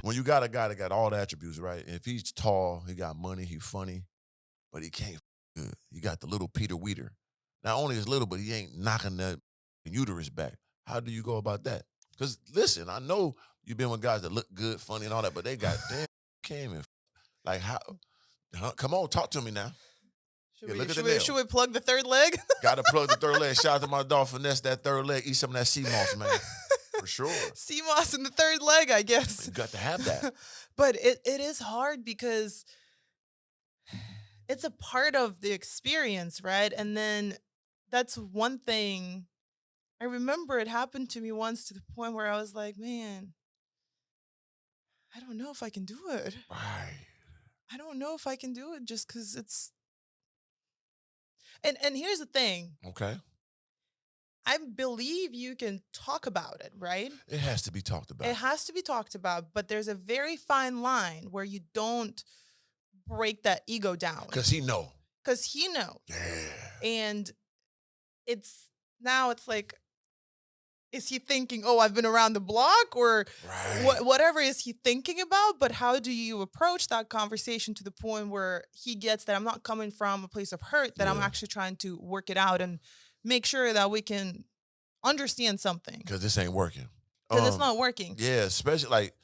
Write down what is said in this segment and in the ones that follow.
when you got a guy that got all the attributes, right? If he's tall, he got money, he funny, but he can't good. You got the little Peter Weeder. Not only is little, but he ain't knocking that uterus back. How do you go about that? Because listen, I know you've been with guys that look good, funny, and all that, but they got damn came in. Like how? Huh? Come on, talk to me now. Yeah, look at the nail. Should we plug the third leg? Got to plug the third leg. Shout out to my dog Finesse, that third leg. Eat some of that sea moss, man. For sure. Sea moss in the third leg, I guess. You got to have that. But it is hard because it's a part of the experience, right? And then that's one thing. I remember it happened to me once to the point where I was like, man, I don't know if I can do it. Right. I don't know if I can do it just because it's... And here's the thing. Okay. I believe you can talk about it, right? It has to be talked about. It has to be talked about, but there's a very fine line where you don't break that ego down. Because he know. Because he knows. Yeah. And it's like, is he thinking, oh, I've been around the block, or whatever is he thinking about? But how do you approach that conversation to the point where he gets that I'm not coming from a place of hurt, that I'm actually trying to work it out and make sure that we can understand something? Because this ain't working. Because it's not working. Yeah, especially like,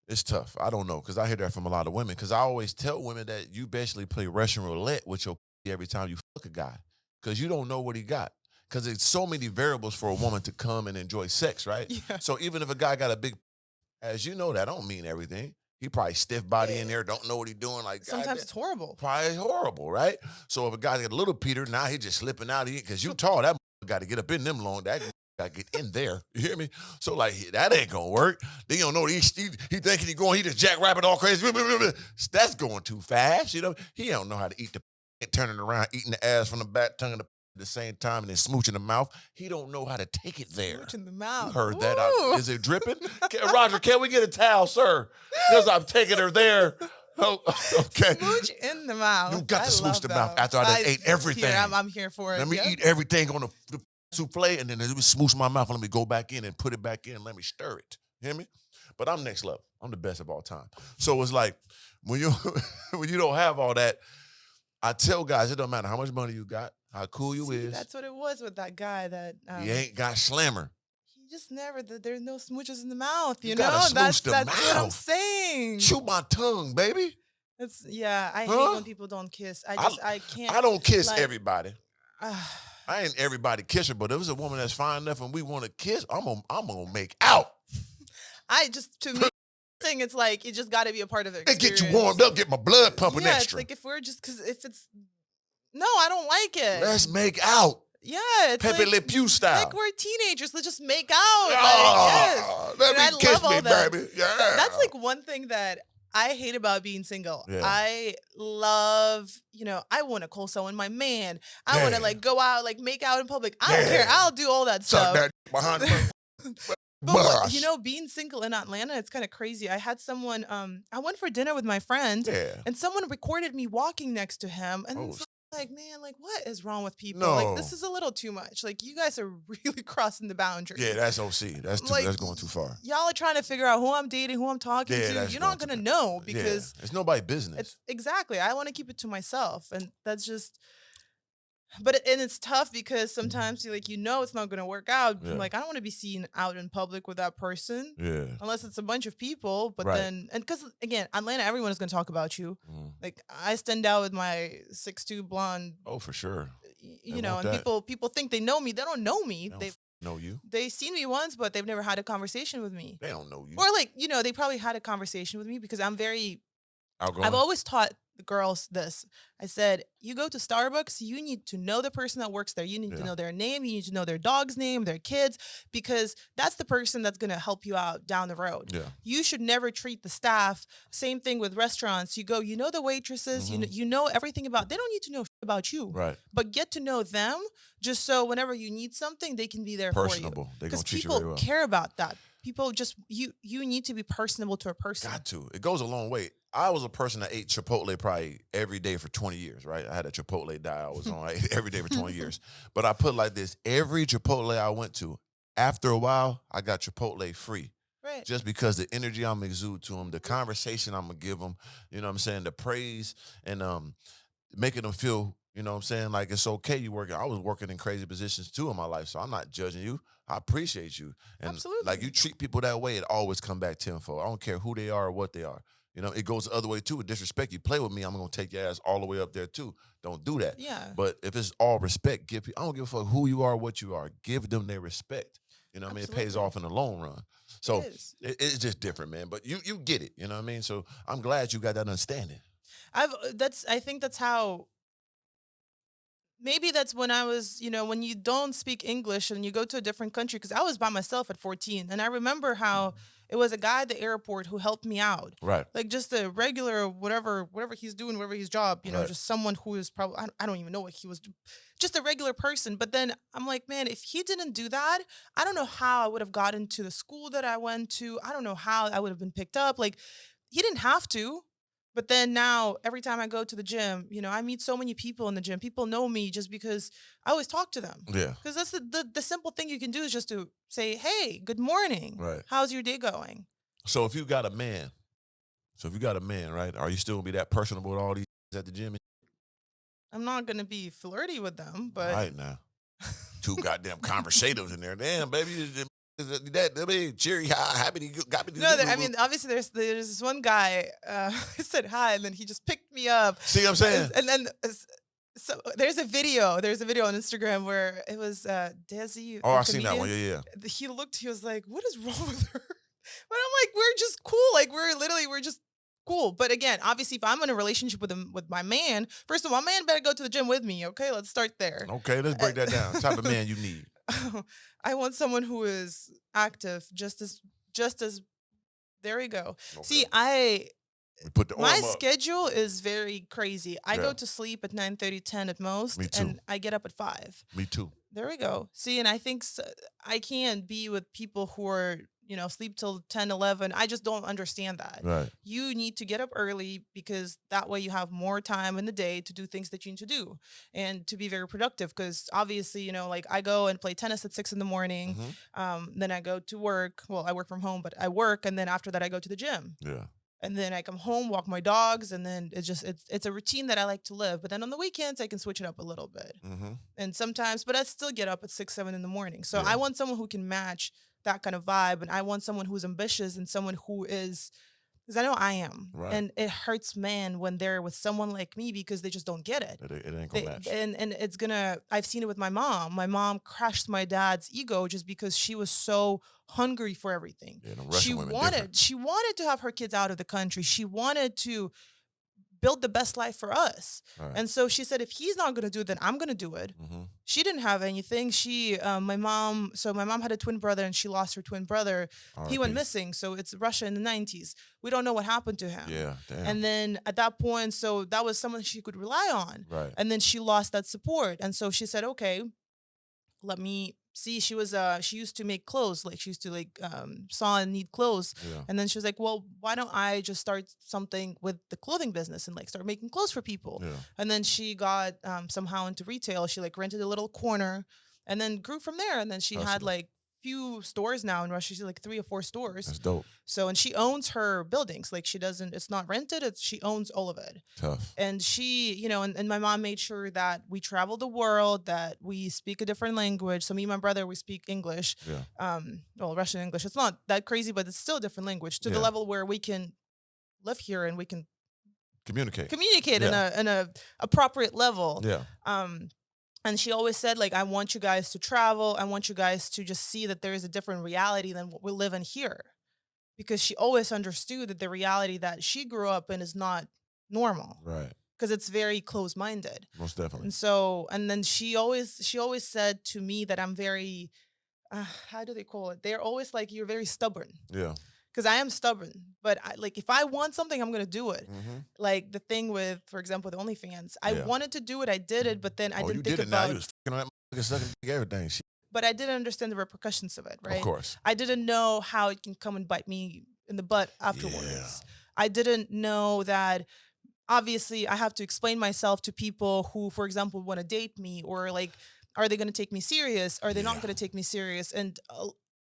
it's tough. I don't know, because I hear that from a lot of women. Because I always tell women that you basically play Russian roulette with your every time you fuck a guy, because you don't know what he got. Because it's so many variables for a woman to come and enjoy sex, right? Yeah. So even if a guy got a big, as you know, that don't mean everything. He probably stiff body in there, don't know what he doing. Like sometimes it's horrible. Probably horrible, right? So if a guy got a little Peter, now he just slipping out. Because you tall, that got to get up in them long. That got to get in there. You hear me? So like that ain't gonna work. Then you don't know he thinking he going. He just jackrabbit all crazy. That's going too fast. You know he don't know how to eat the turning around, eating the ass from the back, tongue at the same time, and then smooching the mouth. He don't know how to take it there. Smooching the mouth. You heard that? Is it dripping? Roger, can we get a towel, sir? Because I'm taking her there. Oh, okay. Smooch in the mouth. You got to smooch the mouth after I done ate everything. I'm here for it. Let me eat everything on the souffle, and then let me smooch my mouth and let me go back in and put it back in and let me stir it. You hear me? But I'm next level. I'm the best of all time. So it's like when you when you don't have all that, I tell guys it don't matter how much money you got, how cool you is. That's what it was with that guy that he ain't got slammer. He just never. There's no smooches in the mouth. You know, that's what I'm saying. Chew my tongue, baby. I hate when people don't kiss. I can't. I don't kiss everybody. I ain't everybody kisser, but if it's a woman that's fine enough and we want to kiss, I'm gonna make out. To me, thing, it's like it just got to be a part of the experience. They get you warmed up, get my blood pumping extra. It's like if we're just if it's no, I don't like it. Let's make out. Yeah, it's Pepe Le Pew style. Like we're teenagers. Let's just make out. Let me kiss me, baby. Yeah, that's like one thing that I hate about being single. Yeah. I love, I want to call someone my man. I want to like go out, like make out in public. I don't care. I'll do all that stuff. That behind but being single in Atlanta, it's kind of crazy. I had someone, I went for dinner with my friend and someone recorded me walking next to him. And it's like, man, like what is wrong with people? No. Like this is a little too much. Like you guys are really crossing the boundary. Yeah, that's OC. That's going too far. Y'all are trying to figure out who I'm dating, who I'm talking to. You're not going to know because it's nobody's business. Exactly. I want to keep it to myself. And that's just, and it's tough because sometimes it's not going to work out. Yeah. Like I don't want to be seen out in public with that person. Yeah. Unless it's a bunch of people. But then, and because again, Atlanta, everyone is going to talk about you. Like I stand out with my 6'2" blonde. Oh, for sure. And people think they know me. They don't know me. They know you. They've seen me once, but they've never had a conversation with me. They don't know you. Or they probably had a conversation with me because I'm very outgoing. I've always taught the girls this. I said, you go to Starbucks, you need to know the person that works there. You need to know their name. You need to know their dog's name, their kids, because that's the person that's going to help you out down the road. Yeah. You should never treat the staff. Same thing with restaurants. You go, the waitresses, you know everything about, they don't need to know about you. Right. But get to know them just so whenever you need something, they can be there personable. For you. Because people care about that. People just, you need to be personable to a person. Got to. It goes a long way. I was a person that ate Chipotle probably every day for 20 years, right? I had a Chipotle diet I was on every day for 20 years. But I put it like this. Every Chipotle I went to, after a while, I got Chipotle free. Right. just because the energy I'm exude to them, the conversation I'm gonna give them, you know what I'm saying, the praise and making them feel, you know what I'm saying, like it's okay you working. I was working in crazy positions too in my life, so I'm not judging you. I appreciate you. And like you Absolutely. treat people that way, it always come back tenfold. I don't care who they are or what they are. You know, it goes the other way too. With disrespect, you play with me, I'm gonna take your ass all the way up there too. Don't do that. Yeah. But if it's all respect, give people, I don't give a fuck who you are, what you are. Give them their respect. You know what I mean? It pays Absolutely. off in the long run. It So is. it's just different, man. But you get it. You know what I mean? So I'm glad you got that understanding. I think that's how maybe that's when I was, when you don't speak English and you go to a different country, because I was by myself at 14. And I remember how it was a guy at the airport who helped me out. Right. Like just a regular, whatever he's doing, whatever his job, Right. just someone who is probably, I don't even know what he was, just a regular person. But then I'm like, man, if he didn't do that, I don't know how I would have gotten to the school that I went to. I don't know how I would have been picked up. Like, he didn't have to. But then now, every time I go to the gym, I meet so many people in the gym. People know me just because I always talk to them. Yeah. Because that's the simple thing you can do is just to say, hey, good morning. Right. How's your day going? So if you got a man, right? Are you still gonna be that personable with all these at the gym? I'm not going to be flirty with them, All but right now. Too goddamn conversatives in there. Damn, baby. That be cheery, happy to no, I mean, obviously there's this one guy, I said hi, and then he just picked me up. See what I'm saying? And then, so there's a video on Instagram where it was Desi, Oh, the I seen that one. comedian. Yeah. He was like, what is wrong with her? But I'm like, we're just cool. Like we're just cool. But again, obviously, if I'm in a relationship with my man, first of all, my man better go to the gym with me. Okay, let's start there. Okay, let's break that down. Type of man you need. I want someone who is active, just as there we go. See, Okay. We put the my arm up. schedule is very crazy. I Yeah. go to sleep at 9:30, 10 at most, Me too. and I get up at 5. Me too. There we go. See, and I think I can't be with people who are, sleep till 10, 11. I just don't understand that. Right. You need to get up early because that way you have more time in the day to do things that you need to do and to be very productive. Because obviously, like I go and play tennis at 6 in the morning. Then I go to work. Well, I work from home, but I work. And then after that, I go to the gym. Yeah. And then I come home, walk my dogs, and then it's a routine that I like to live. But then on the weekends, I can switch it up a little bit. And sometimes, but I still get up at 6, 7 in the morning. So I want someone who can match that kind of vibe, and I want someone who's ambitious and someone who is, because I know I am, Right. and it hurts men when they're with someone like me because they just don't get it. It ain't gonna match. And it's gonna. I've seen it with my mom. My mom crushed my dad's ego just because she was so hungry for everything. Yeah, them Russian women different. She wanted to have her kids out of the country. She wanted to build the best life for us. Right. And so she said, if he's not going to do it, then I'm going to do it. She didn't have anything. My mom had a twin brother and she lost her twin brother. He went R.I.P. missing. So it's Russia in the 90s. We don't know what happened to him. Yeah, damn. And then at that point, so that was someone she could rely on. Right. And then she lost that support. And so she said, okay, let me see. She used to make clothes. Like she used to sew and knead clothes. Yeah. And then she was like, well, why don't I just start something with the clothing business and start making clothes for people? Yeah. And then she got somehow into retail. She rented a little corner and then grew from there. And then she had few stores now in Russia. She's 3 or 4 stores. That's dope. So, and she owns her buildings. She doesn't, it's not rented. She owns all of it. Tough. And she, and my mom made sure that we travel the world, that we speak a different language. So me and my brother, we speak English. Yeah. Well, Russian English. It's not that crazy, but it's still a different language to the level where we can live here and we can communicate in a appropriate level. Yeah. And she always said, I want you guys to travel. I want you guys to just see that there is a different reality than what we live in here. Because she always understood that the reality that she grew up in is not normal. Right. Because it's very close-minded. Most definitely. And so, and then she always said to me that I'm very, how do they call it? They're always you're very stubborn. Yeah. Because I am stubborn, but if I want something, I'm going to do it. The thing with, for example, the OnlyFans, I wanted to do it, I did it, but then I didn't think about. Now you was fucking on that sucking everything. Shit. But I didn't understand the repercussions of it, right? Of course. I didn't know how it can come and bite me in the butt afterwards. Yeah. I didn't know that. Obviously, I have to explain myself to people who, for example, want to date me, or are they going to take me serious? Are they not going to take me serious? And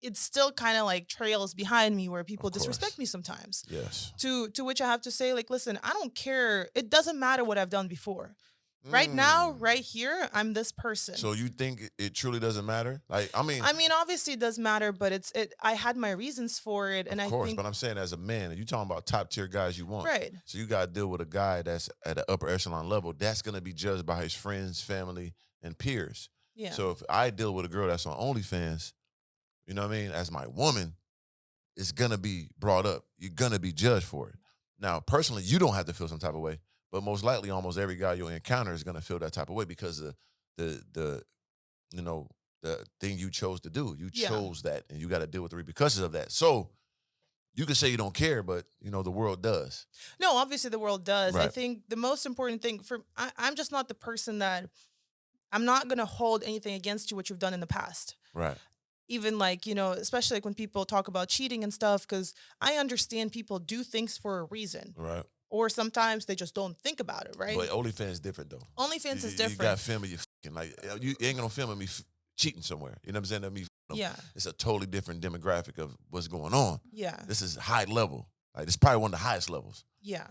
it still kind of like trails behind me where people Of disrespect course. me sometimes. Yes. To which I have to say, like, listen, I don't care. It doesn't matter what I've done before. Right now, Mm. right here, I'm this person. So you think it truly doesn't matter? Like, I mean, I mean, obviously it does matter, but I had my reasons for it, and of I course, think but I'm saying as a man, you talking about top tier guys you want. right. So you got to deal with a guy that's at an upper echelon level. That's going to be judged by his friends, family, and peers. Yeah. So if I deal with a girl that's on OnlyFans, you know what I mean, as my woman, it's going to be brought up. You're going to be judged for it. Now, personally, you don't have to feel some type of way, but most likely almost every guy you'll encounter is going to feel that type of way because of the you know, the thing you chose to do. You Yeah. chose that, and you got to deal with the repercussions of that. So you can say you don't care, but you know the world does. No, obviously the world does. I Right. think the most important thing I'm just not the person that I'm not gonna hold anything against you what you've done in the past. Right. Even like, especially like when people talk about cheating and stuff, because I understand people do things for a reason. Right. Or sometimes they just don't think about it, right? But OnlyFans is different though. OnlyFans is You different. got filming you fucking like you ain't gonna film me cheating somewhere. You know what I'm saying? That me. Yeah. It's a totally different demographic of what's going on. Yeah. This is high level. Like it's probably one of the highest levels. Yeah.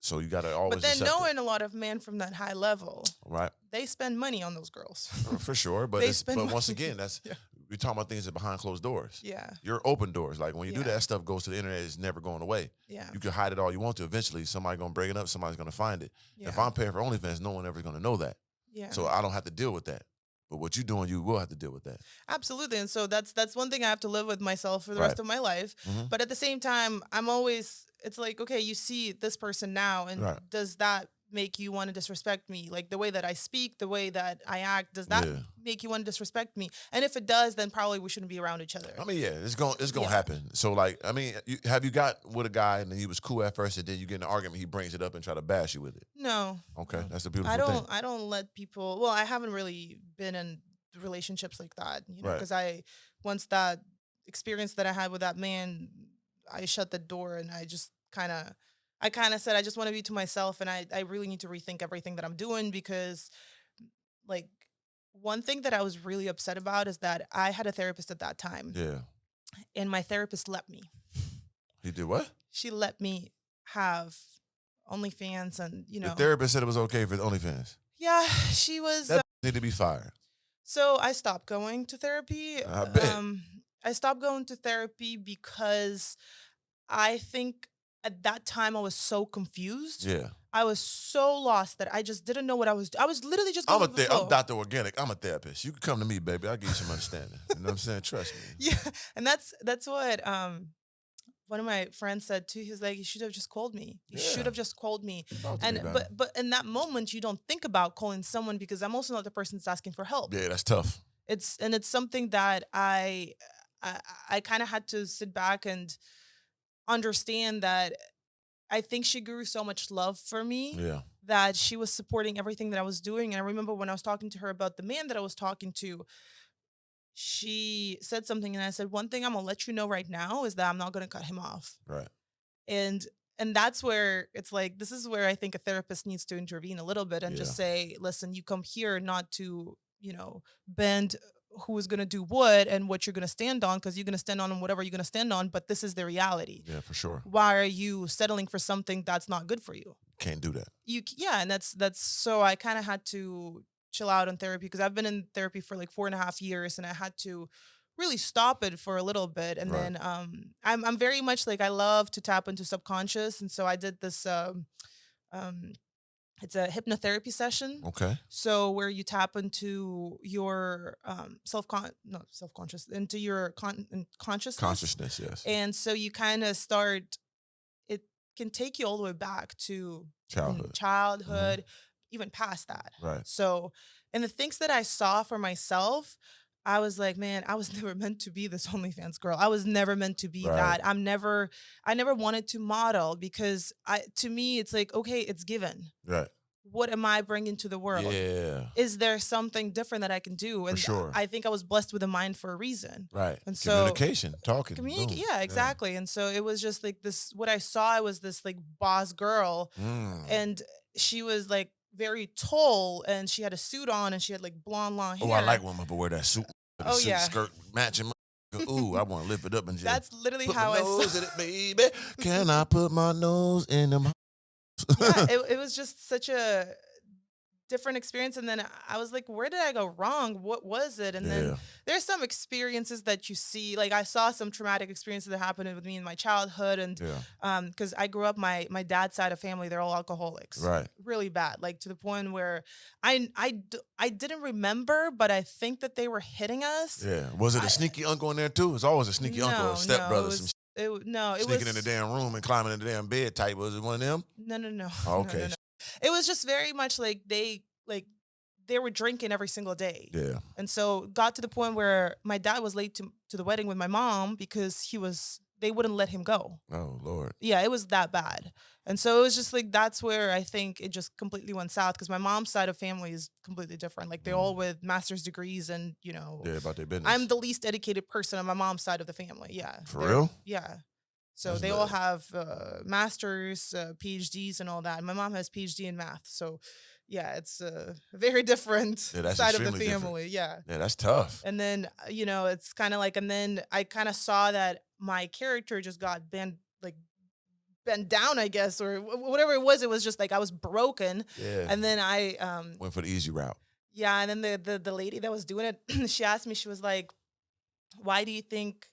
So you gotta always. But then accept knowing a lot of men from that high level, right, they spend money on those girls. for sure. But They spend but once money. again, that's Yeah. we're talking about things that behind closed doors. Yeah. You're open doors. Like when you do Yeah. that stuff goes to the internet, it's never going away. Yeah. You can hide it all you want to. Eventually, somebody's gonna bring it up. Somebody's gonna find it. Yeah. If I'm paying for OnlyFans, no one ever gonna know that. Yeah. So I don't have to deal with that. But what you're doing, you will have to deal with that. Absolutely. And so that's one thing I have to live with myself for the Right. rest of my life. Mhm. But at the same time, it's like, okay, you see this person now, and Right. does that make you want to disrespect me? Like the way that I speak, the way that I act, does that Yeah. make you want to disrespect me? And if it does, then probably we shouldn't be around each other. I mean, yeah, it's gonna Yeah. happen. So like, I mean, have you got with a guy and he was cool at first, and then you get in an argument, he brings it up and try to bash you with it? No. Okay, No. that's a beautiful I thing. don't let people, well, I haven't really been in relationships like that, Right. because once that experience that I had with that man, I shut the door, and I kind of said I just want to be to myself, and I really need to rethink everything that I'm doing, because like one thing that I was really upset about is that I had a therapist at that time, Yeah. and my therapist let me. He did what? She let me have OnlyFans, and The therapist said it was okay for the OnlyFans. yeah, she was. That need to be fired. So I stopped going to therapy. I bet. I stopped going to therapy because I think at that time I was so confused. Yeah. I was so lost that I just didn't know what I was. I was literally just going with the flow. I'm Dr. Organik. I'm a therapist. You can come to me, baby. I'll give you some understanding. You know what I'm saying? Trust me. Yeah, and that's what one of my friends said too. He was like, "You should have just called me. You Yeah. should have just called me." Talk to me And about it. but in that moment, you don't think about calling someone, because I'm also not the person that's asking for help. Yeah, that's tough. It's something that I kind of had to sit back and understand that I think she grew so much love for me, Yeah. that she was supporting everything that I was doing. And I remember when I was talking to her about the man that I was talking to, she said something, and I said, "One thing I'm gonna let you know right now is that I'm not gonna cut him off." Right. And that's where it's like, this is where I think a therapist needs to intervene a little bit and Yeah. just say, listen, you come here not to, bend who is going to do what and what you're going to stand on, because you're going to stand on whatever you're going to stand on, but this is the reality. Yeah, for sure. Why are you settling for something that's not good for you? Can't do that. Yeah, and that's so I kind of had to chill out on therapy, because I've been in therapy for like 4.5 years, and I had to really stop it for a little bit. And Right. then I'm very much like, I love to tap into subconscious, and so I did this it's a hypnotherapy session. Okay. So where you tap into your self-conscious, into your consciousness. Consciousness, yes. And so you kind of start, it can take you all the way back to childhood, even past that. Right. So, and the things that I saw for myself, I was like, man, I was never meant to be this OnlyFans girl. I was never meant to be Right. that. I never wanted to model, because to me, it's like, okay, it's given. Right. What am I bringing to the world? Yeah. Is there something different that I can do? And sure. I think I was blessed with a mind for a reason. Right. And so Communication, talking. boom. Yeah, exactly. And so it was just like this, what I saw was this like boss girl, and she was like very tall, and she had a suit on, and she had like blonde long hair. Oh, I like women who wear that suit. Oh, suit, yeah. skirt matching. Ooh, I want to lift it up and just That's literally put my how I saw. nose in it, baby. Can I put my nose in them? Yeah, it was just such a different experience, and then I was like, where did I go wrong? What was it? And then Yeah, there's some experiences that you see, like I saw some traumatic experiences that happened with me in my childhood, and yeah, because I grew up, my dad's side of family, they're all alcoholics, right. really bad, like to the point where I didn't remember, but I think that they were hitting us. Yeah. Was it a I sneaky uncle in there too? It's always a sneaky uncle or a No, no, stepbrother, some no, it sneaking in the was damn room and climbing in the damn bed type. Was it one of them? no, no, no, Oh, no, no, okay. no. It was just very much like they were drinking every single day. Yeah. And so got to the point where my dad was late to the wedding with my mom because they wouldn't let him go. Oh Lord. Yeah, it was that bad. And so it was just like that's where I think it just completely went south because my mom's side of family is completely different. Like they're all Mm. with master's degrees and, Yeah, about their I'm business. the least educated person on my mom's side of the family. Yeah. For real? Yeah. So That's they all love. have masters, PhDs, and all that. And my mom has PhD in math. So yeah, it's a very different Yeah, that's side of the extremely different. family. Yeah. Yeah, that's tough. And then, it's kind of like, and then I kind of saw that my character just got bent down, I guess, or whatever it was. It was just like I was broken. Yeah. And then Went for the easy route. yeah. And then the lady that was doing it, she asked me, she was like, why do you think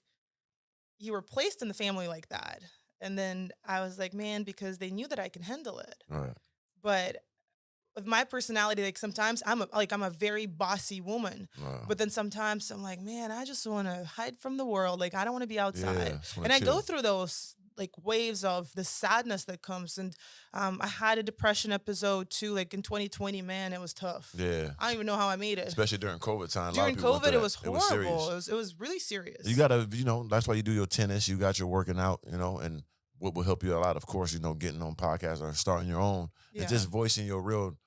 you were placed in the family like that? And then I was like, man, because they knew that I can handle it. All right. But with my personality, like sometimes I'm a very bossy woman, Wow. but then sometimes I'm like, man, I just want to hide from the world. Like I don't want to be outside, Yeah. Just wanna and I go chill. through those like waves of the sadness that comes. And I had a depression episode too, like in 2020. Man, it was tough. Yeah. I don't even know how I made it. Especially during COVID time. A lot of During people went COVID, through it that. was It was horrible. serious. It was really serious. You gotta, that's why you do your tennis. You got your working out, and what will help you a lot, of course, getting on podcasts or starting your own and Yeah, just voicing your real,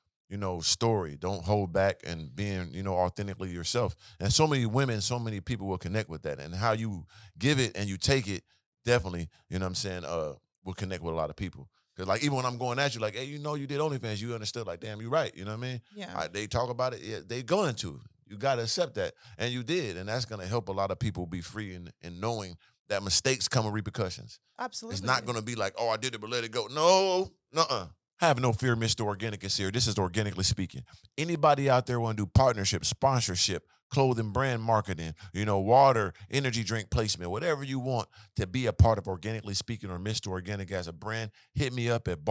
story. Don't hold back and being, authentically yourself. And so many women, so many people will connect with that. And how you give it and you take it, definitely, you know what I'm saying, will connect with a lot of people. Cause like even when I'm going at you, like, hey, you did OnlyFans, you understood, like, damn, you're right. You know what I mean? yeah, They talk about it, yeah, they going to. You gotta accept that. And you did. And that's gonna help a lot of people be free in knowing that mistakes come with repercussions. It's not absolutely. gonna be like, oh, I did it, but let it go. No, nuh-uh. Have no fear, Mr. Organic is here. This is Organically Speaking. Anybody out there want to do partnership, sponsorship, clothing brand marketing, water, energy drink placement, whatever you want to be a part of Organically Speaking or Mr. Organic as a brand, hit me up at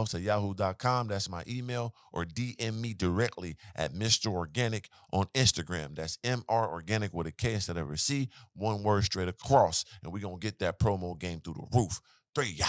ballernothingelse@yahoo.com. That's my email, or DM me directly at Mr. Organic on Instagram. That's MR Organic with a K instead of a C, one word straight across. And we're going to get that promo game through the roof. 3 ya.